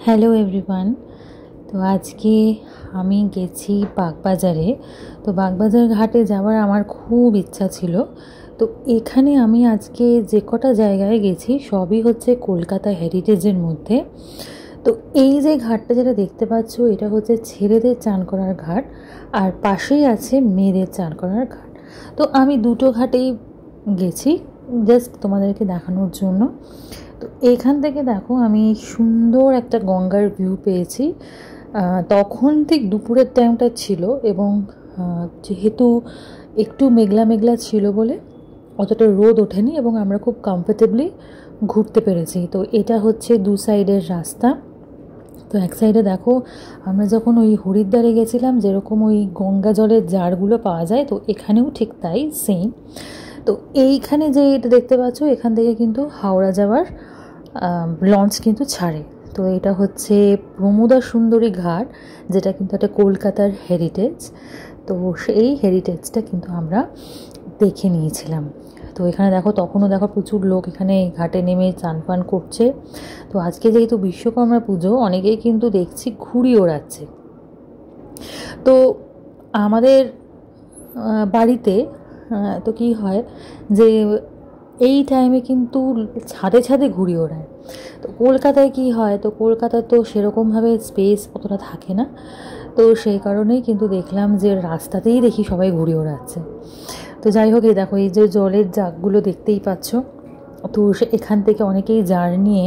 Hello everyone. তো আজকে আমি গেছি বাগবাজারে। তো বাগবাজার ঘাটে যাওয়ার আমার খুব ইচ্ছা ছিল। তো এখানে আমি আজকে যে কটা জায়গায় গেছি সবই হচ্ছে কলকাতা হেরিটেজের মধ্যে। তো এই যে ঘাটটা যেটা দেখতে পাচ্ছ, এটা হচ্ছে ছেলেদের চান করার ঘাট, আর পাশেই আছে মেয়েদের চান করার ঘাট। তো আমি দুটো ঘাটেই গেছি জাস্ট তোমাদেরকে দেখানোর জন্য। তো এইখান থেকে দেখো আমি সুন্দর একটা গঙ্গার ভিউ পেয়েছি। তখন ঠিক দুপুরের টাইমটা ছিল এবং যেহেতু একটু মেঘলা মেঘলা ছিল বলে অতটা রোদ ওঠেনি এবং আমরা খুব কমফোর্টেবলি ঘুরতে পেরেছি। তো এটা হচ্ছে দু সাইডের রাস্তা। তো এক সাইডে দেখো আমরা যখন ওই হরিদ্বারে গেছিলাম যেরকম ওই গঙ্গা জলের জারগুলো পাওয়া যায়, তো এখানেও ঠিক তাই সেম। তো এইখানে যে এটা দেখতে পাচ্ছ, এখান থেকে কিন্তু হাওড়া যাওয়ার লঞ্চ কিন্তু ছাড়ে। তো এটা হচ্ছে প্রমোদা সুন্দরী ঘাট, যেটা কিন্তু একটা কলকাতার হেরিটেজ। তো সেই হেরিটেজটা কিন্তু আমরা দেখে নিয়েছিলাম। তো এখানে দেখো তখনও দেখো প্রচুর লোক এখানে ঘাটে নেমে চান পান করছে। তো আজকে যেহেতু বিশ্বকর্মা পুজো, অনেকেই কিন্তু দেখছি ঘুড়ি ওড়াচ্ছে। তো আমাদের বাড়িতে তো কি হয় যে এই টাইমে কিন্তু ছাদে ছাদে ঘুড়ি ওড়ায়। তো কলকাতায় কি হয়, তো কলকাতায় তো সেরকমভাবে স্পেস অতটা থাকে না। তো সেই কারণেই কিন্তু দেখলাম যে রাস্তাতেই দেখি সবাই ঘুড়ি ওড়াচ্ছে। তো যাই হোক, এই দেখো এই যে জলের জাগগুলো দেখতেই পাচ্ছ। তো এখান থেকে অনেকেই জার নিয়ে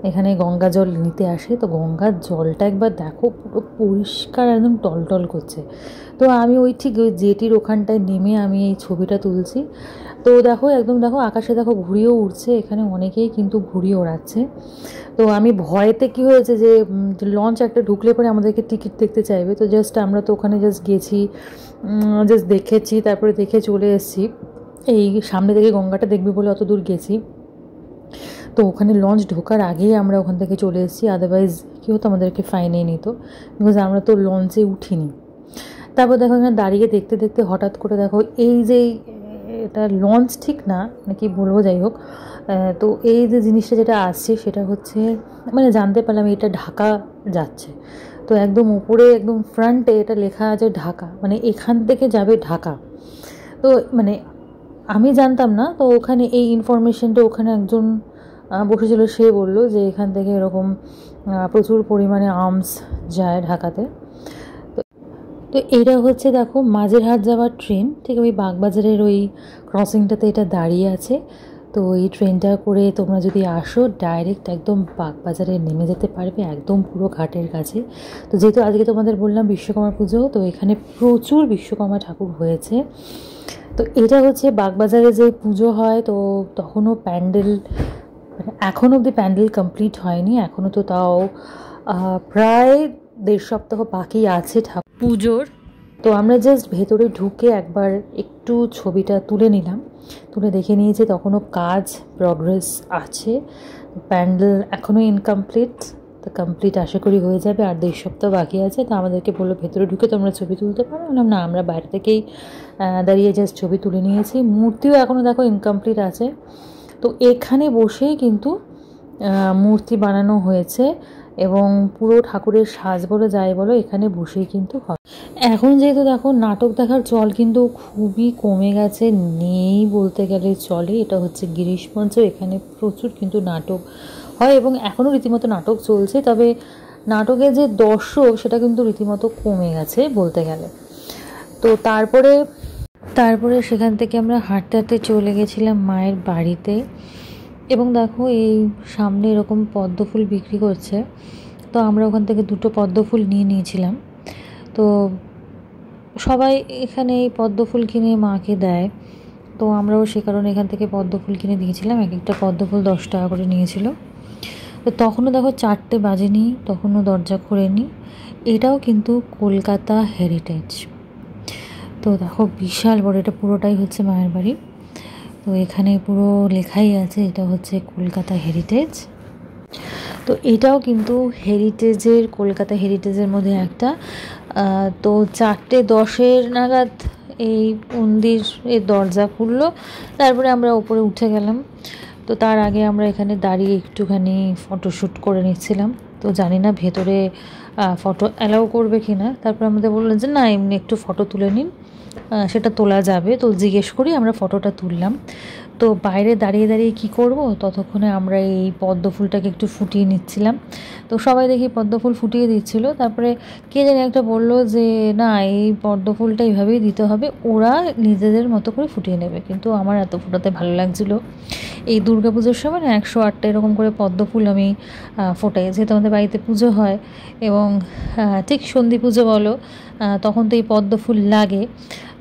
এখানে গঙ্গা জল নিতে আসে। তো গঙ্গার জলটা একবার দেখো, পুরো পরিষ্কার একদম টলটল করছে। তো আমি ওই ঠিক ওই জেটির ওখানটায় নেমে আমি এই ছবিটা তুলছি। তো দেখো একদম দেখো আকাশে দেখো ঘুড়িও উড়ছে, এখানে অনেকেই কিন্তু ঘুড়ি ওড়াচ্ছে। তো আমি ভয়েতে কি হয়েছে যে লঞ্চ একটা ঢুকলে পরে আমাদেরকে টিকিট দেখতে চাইবে। তো জাস্ট আমরা তো ওখানে জাস্ট গেছি, জাস্ট দেখেছি, তারপরে দেখে চলে এসেছি। এই সামনে থেকে গঙ্গাটা দেখবে বলে অত দূর গেছি। তো ওখানে লঞ্চ ঢোকার আগেই আমরা ওখান থেকে চলে এসেছি, আদারওয়াইজ কী হতো আমাদেরকে ফাইনে নিত, বিকজ আমরা তো লঞ্চে উঠিনি। তারপর দেখো এখানে দাঁড়িয়ে দেখতে দেখতে হঠাৎ করে দেখো এই যে এটা লঞ্চ ঠিক না, মানে কি বলবো, যাই হোক। তো এই যে জিনিসটা যেটা আসছে সেটা হচ্ছে, মানে জানতে পারলাম এটা ঢাকা যাচ্ছে। তো একদম উপরে একদম ফ্রন্টে এটা লেখা আছে ঢাকা, মানে এখান থেকে যাবে ঢাকা। তো মানে আমি জানতাম না। তো ওখানে এই ইনফরমেশনটা ওখানে একজন বসেছিল, সে বলল যে এখান থেকে এরকম প্রচুর পরিমাণে আর্মস যায় ঢাকাতে। তো তো এটা হচ্ছে দেখো মাঝেরহাট যাওয়ার ট্রেন, ঠিক ওই বাগবাজারের ওই ক্রসিংটাতে এটা দাঁড়িয়ে আছে। তো এই ট্রেনটা করে তোমরা যদি আসো ডাইরেক্ট একদম বাগবাজারে নেমে যেতে পারবে, একদম পুরো ঘাটের কাছে। তো যেহেতু আজকে তোমাদের বললাম বিশ্বকর্মা পুজো, তো এখানে প্রচুর বিশ্বকর্মা ঠাকুর হয়েছে। তো এটা হচ্ছে বাগবাজারে যে পুজো হয়, তো তখনও প্যান্ডেল, মানে এখনও অবধি প্যান্ডেল কমপ্লিট হয়নি, এখনও তো তাও প্রায় 1.5 সপ্তাহ বাকি আছে পুজোর। তো আমরা জাস্ট ভেতরে ঢুকে একবার একটু ছবিটা তুলে নিলাম, তুলে দেখে নিয়েছি তখনও কাজ প্রগ্রেস আছে, প্যান্ডেল এখনও ইনকমপ্লিট। তো কমপ্লিট আশা করি হয়ে যাবে, আর 1.5 সপ্তাহ বাকি আছে। তো আমাদেরকে বললো ভেতরে ঢুকে তোমরা ছবি তুলতে পারো, বললাম না, আমরা বাইরে থেকেই দাঁড়িয়ে জাস্ট ছবি তুলে নিয়েছি। মূর্তিও এখনও দেখো ইনকমপ্লিট আছে। তো এখানে বসেই কিন্তু মূর্তি বানানো হয়েছে এবং পুরো ঠাকুরের সাজ বলে যাই বলো এখানে বসেই কিন্তু হয়। এখন যেহেতু দেখো নাটক দেখার চল কিন্তু খুবই কমে গেছে, নেই বলতে গেলে চলে। এটা হচ্ছে গিরিশ মঞ্চ, এখানে প্রচুর কিন্তু নাটক হয় এবং এখনও রীতিমতো নাটক চলছে, তবে নাটকের যে দর্শক সেটা কিন্তু রীতিমতো কমে গেছে বলতে গেলে। তো তারপরে সেখান থেকে আমরা হাঁটতে হাঁটতে চলে গেছিলাম মায়ের বাড়িতে। এবং দেখো এই সামনে এরকম পদ্ম ফুল বিক্রি করছে, তো আমরা ওখান থেকে 2টো পদ্ম ফুল নিয়ে নিয়েছিলাম। তো সবাই এখানে এই পদ্ম ফুল কিনে মাকে দেয়, তো আমরাও সে কারণে এখান থেকে পদ্ম ফুল কিনে দিয়েছিলাম। এক একটা পদ্ম ফুল 10 টাকা করে নিয়েছিল। তো তখনও দেখো 4টে বাজেনি, তখনও দরজা খোলেনি। এটাও কিন্তু কলকাতা হেরিটেজ। তো দেখো বিশাল বড়, এটা পুরোটাই হচ্ছে মায়ের বাড়ি। তো এখানে পুরো লেখাই আছে এটা হচ্ছে কলকাতা হেরিটেজ। তো এটাও কিন্তু হেরিটেজের, কলকাতা হেরিটেজের মধ্যে একটা। তো 4:10 নাগাদ এই মন্দিরের দরজা খুললো, তারপরে আমরা ওপরে উঠে গেলাম। তো তার আগে আমরা এখানে দাঁড়িয়ে একটুখানি ফটোশ্যুট করে নিচ্ছিলাম। তো জানি না ভেতরে ফটো অ্যালাউ করবে কি না। তারপর আমাদের বললেন যে না, এমনি একটু ফটো তুলে নিন, সেটা তোলা যাবে। তো জিজ্ঞেস করি আমরা ফটোটা তুললাম। তো বাইরে দাঁড়িয়ে দাঁড়িয়ে কী করব, ততক্ষণে আমরা এই পদ্ম ফুলটাকে একটু ফুটিয়ে নিচ্ছিলাম। তো সবাই দেখি পদ্ম ফুল ফুটিয়ে দিচ্ছিল। তারপরে কে জানি একটা বললো যে না, এই পদ্ম ফুলটা এইভাবেই দিতে হবে, ওরা নিজেদের মতো করে ফুটিয়ে নেবে। কিন্তু আমার এত ফোটাতে ভালো লাগছিলো। এই দুর্গাপুজোর সময় না 108টা এরকম করে পদ্ম ফুল আমি ফোটাই, যেহেতু আমাদের বাড়িতে পুজো হয় এবং ঠিক সন্ধি পুজো বলো, তখন তো এই পদ্ম ফুল লাগে।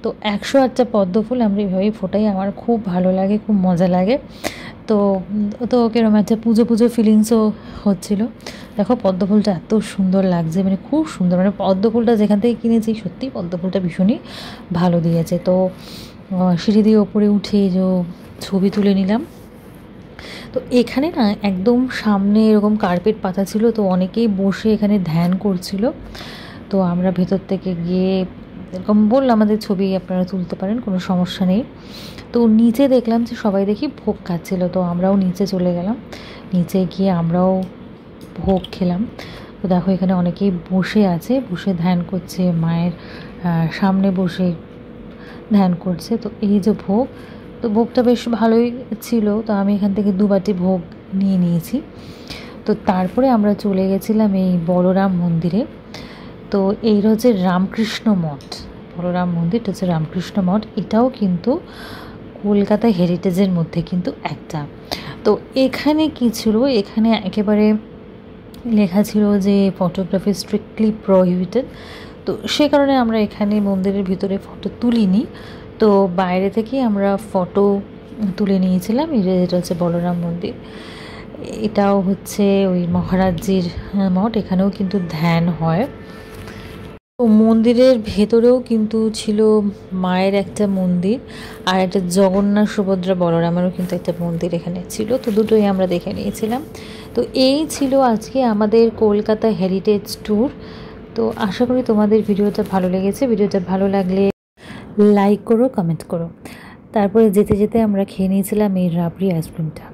তো 108টা পদ্ম ফুল আমরা এইভাবেই ফোটাই। আমার খুব ভালো লাগে, খুব মজা লাগে। তো তো কিরকম একটা পুজো পুজো ফিলিংসও হচ্ছিলো। দেখো পদ্ম ফুলটা এত সুন্দর লাগছে, মানে খুব সুন্দর। মানে পদ্ম ফুলটা যেখান থেকে কিনেছি সত্যিই পদ্ম ফুলটা ভীষণই ভালো দিয়েছে। তো সিঁড়ি দিয়ে ওপরে উঠে যে ছবি তুলে নিলাম। তো এখানে না একদম সামনে এরকম কার্পেট পাতা ছিল, তো অনেকেই বসে এখানে ধ্যান করছিল। তো আমরা ভেতর থেকে গিয়ে এরকম বললাম আমাদের ছবি আপনারা তুলতে পারেন, কোনো সমস্যা নেই। তো নিচে দেখলাম যে সবাই দেখি ভোগ খাচ্ছিলো, তো আমরাও নিচে চলে গেলাম। নিচে গিয়ে আমরাও ভোগ খেলাম। তো দেখো এখানে অনেকেই বসে আছে, বসে ধ্যান করছে, মায়ের সামনে বসে ধ্যান করছে। তো এই যে ভোগ, তো ভোগটা বেশ ভালোই ছিল। তো আমি এখান থেকে 2 বাটি ভোগ নিয়ে নিয়েছি। তো তারপরে আমরা চলে গেছিলাম এই বলরাম মন্দিরে। তো এই হচ্ছে রামকৃষ্ণ মঠ, বলরাম মন্দিরটা হচ্ছে রামকৃষ্ণ মঠ। এটাও কিন্তু কলকাতা হেরিটেজের মধ্যে কিন্তু একটা। তো এখানে কী ছিল, এখানে একেবারে লেখা ছিল যে ফটোগ্রাফি স্ট্রিক্টলি প্রহিবিটেড। তো সে কারণে আমরা এখানে মন্দিরের ভিতরে ফটো তুলিনি, তো বাইরে থেকে আমরা ফটো তুলে নিয়েছিলাম। এটা হচ্ছে বলরাম মন্দির। এটাও হচ্ছে ওই মহারাজজির মঠ, এখানেও কিন্তু ধ্যান হয়। তো মন্দিরের ভেতরেও কিন্তু ছিল মায়ের একটা মন্দির, আর একটা জগন্নাথ সুভদ্রা বলরামেরও কিন্তু একটা মন্দির এখানে ছিল। তো দুটোই আমরা দেখে নিয়েছিলাম। তো এই ছিল আজকে আমাদের কলকাতা হেরিটেজ ট্যুর। তো আশা করি তোমাদের ভিডিওটা ভালো লেগেছে। ভিডিওটা ভালো লাগলে লাইক করো, কমেন্ট করো। তারপরে যেতে যেতে আমরা খেয়ে নিয়েছিলাম এই রাবড়ি আইসক্রিমটা।